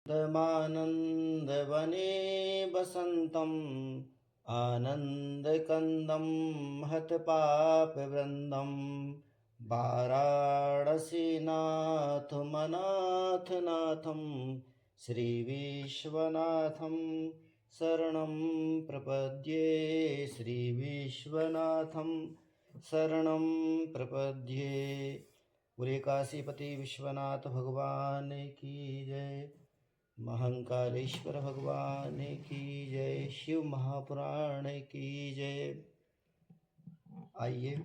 दमानन्दवने वसन्तम् आनन्दकन्दं हतपापवृन्दं वाराणसीनाथमनाथनाथं श्रीविश्वनाथं शरणं प्रपद्ये। श्रीविश्वनाथं शरणं प्रपद्ये। बोले काशीपति विश्वनाथ भगवान की जय। महंकालेश्वर भगवान की जय। शिव महापुराण की जय। आइए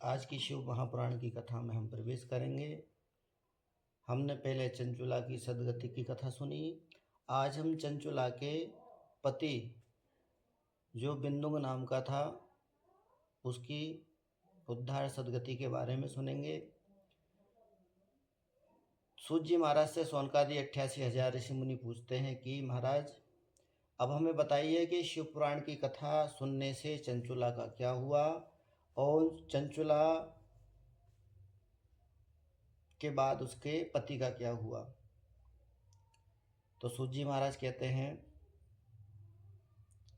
आज की शिव महापुराण की कथा में हम प्रवेश करेंगे। हमने पहले चंचुला की सदगति की कथा सुनी। आज हम चंचुला के पति जो बिंदुंग नाम का था उसकी उद्धार सदगति के बारे में सुनेंगे। सूत जी महाराज से सौनकादि 88,000 ऋषि मुनि पूछते हैं कि महाराज अब हमें बताइए कि शिव पुराण की कथा सुनने से चंचुला का क्या हुआ और चंचुला के बाद उसके पति का क्या हुआ। तो सूत जी महाराज कहते हैं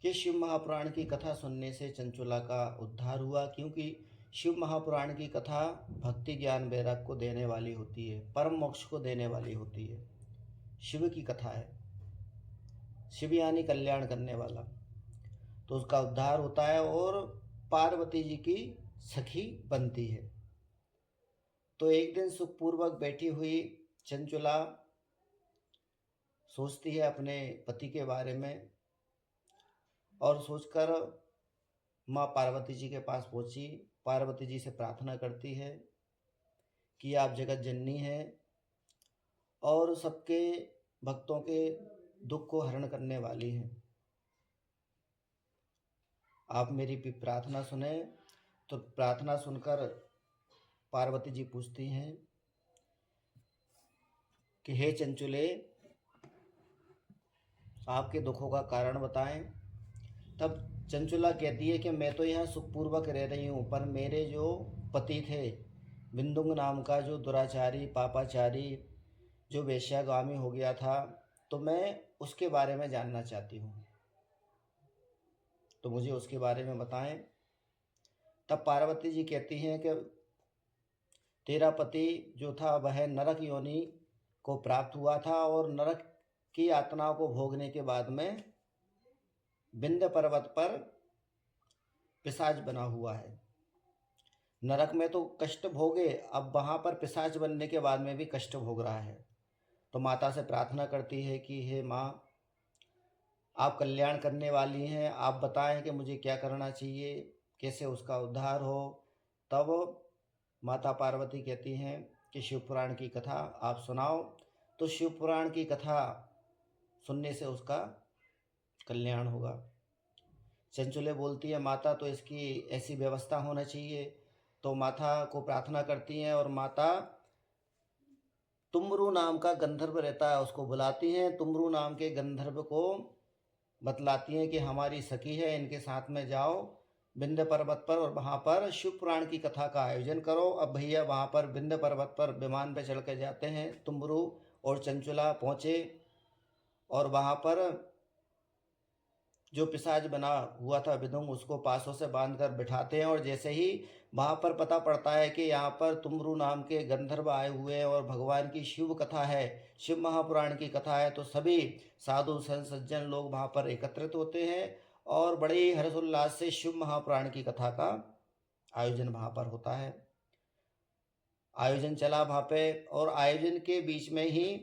कि शिव महापुराण की कथा सुनने से चंचुला का उद्धार हुआ, क्योंकि शिव महापुराण की कथा भक्ति ज्ञान वैराग को देने वाली होती है, परम मोक्ष को देने वाली होती है। शिव की कथा है, शिव यानी कल्याण करने वाला, तो उसका उद्धार होता है और पार्वती जी की सखी बनती है। तो एक दिन सुखपूर्वक बैठी हुई चंचुला सोचती है अपने पति के बारे में और सोचकर माँ पार्वती जी के पास पहुंची। पार्वती जी से प्रार्थना करती है कि आप जगत जननी हैं और सबके भक्तों के दुख को हरण करने वाली हैं, आप मेरी प्रार्थना सुने। तो प्रार्थना सुनकर पार्वती जी पूछती हैं कि हे चंचुले आपके दुखों का कारण बताएं। तब चंचुला कहती है कि मैं तो यहाँ सुखपूर्वक रह रही हूँ, पर मेरे जो पति थे बिंदुंग नाम का जो दुराचारी पापाचारी जो वेश्यागामी हो गया था, तो मैं उसके बारे में जानना चाहती हूँ, तो मुझे उसके बारे में बताएं। तब पार्वती जी कहती हैं कि तेरा पति जो था वह नरक योनि को प्राप्त हुआ था और नरक की यातनाओं को भोगने के बाद में विंध्य पर्वत पर पिशाच बना हुआ है। नरक में तो कष्ट भोगे, अब वहाँ पर पिशाच बनने के बाद में भी कष्ट भोग रहा है। तो माता से प्रार्थना करती है कि हे माँ, आप कल्याण करने वाली हैं, आप बताएं कि मुझे क्या करना चाहिए, कैसे उसका उद्धार हो। तब माता पार्वती कहती हैं कि शिव पुराण की कथा आप सुनाओ। तो शिव पुराण की कथा सुनने से उसका कल्याण होगा। चंचुले बोलती है माता तो इसकी ऐसी व्यवस्था होना चाहिए। तो माता को प्रार्थना करती हैं और माता तुमरू नाम का गंधर्व रहता है उसको बुलाती हैं। तुमरू नाम के गंधर्व को बतलाती हैं कि हमारी सखी है, इनके साथ में जाओ विंध्य पर्वत पर और वहाँ पर शिव पुराण की कथा का आयोजन करो। अब भैया वहाँ पर विंध्य पर्वत पर विमान पर चढ़ कर जाते हैं। तुमरू और चंचुला पहुँचे और वहाँ पर जो पिशाच बना हुआ था विदुंग उसको पासों से बांधकर बिठाते हैं। और जैसे ही वहाँ पर पता पड़ता है कि यहाँ पर तुमरू नाम के गंधर्व आए हुए हैं और भगवान की शिव कथा है, शिव महापुराण की कथा है, तो सभी साधु संत सज्जन लोग वहाँ पर एकत्रित होते हैं और बड़े ही हर्षोल्लास से शिव महापुराण की कथा का आयोजन वहाँ पर होता है। आयोजन चला वहाँ पे और आयोजन के बीच में ही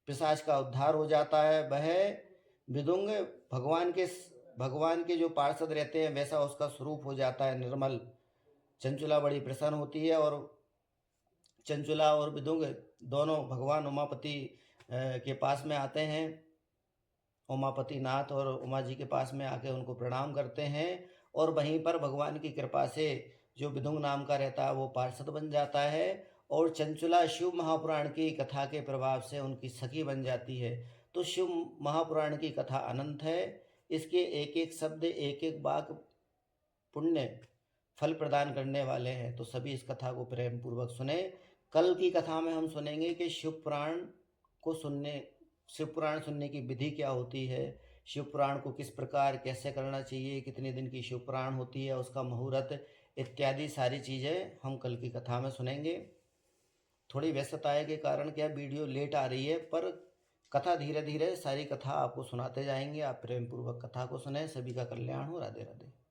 पिशाच का उद्धार हो जाता है। वह विदुंग भगवान के जो पार्षद रहते हैं वैसा उसका स्वरूप हो जाता है, निर्मल। चंचुला बड़ी प्रसन्न होती है और चंचुला और विदुंग दोनों भगवान उमापति के पास में आते हैं। उमापति नाथ और उमा जी के पास में आके उनको प्रणाम करते हैं और वहीं पर भगवान की कृपा से जो विदुंग नाम का रहता है वो पार्षद बन जाता है और चंचुला शिव महापुराण की कथा के प्रभाव से उनकी सखी बन जाती है। तो शिव महापुराण की कथा अनंत है, इसके एक एक शब्द एक एक वाक्य पुण्य फल प्रदान करने वाले हैं। तो सभी इस कथा को प्रेम पूर्वक सुने। कल की कथा में हम सुनेंगे कि शिव पुराण को सुनने, शिव पुराण सुनने की विधि क्या होती है, शिव पुराण को किस प्रकार कैसे करना चाहिए, कितने दिन की शिव पुराण होती है, उसका मुहूर्त इत्यादि सारी चीज़ें हम कल की कथा में सुनेंगे। थोड़ी व्यस्तता के कारण क्या वीडियो लेट आ रही है, पर कथा धीरे धीरे सारी कथा आपको सुनाते जाएंगे। आप प्रेम पूर्वक कथा को सुने। सभी का कल्याण हो। राधे राधे।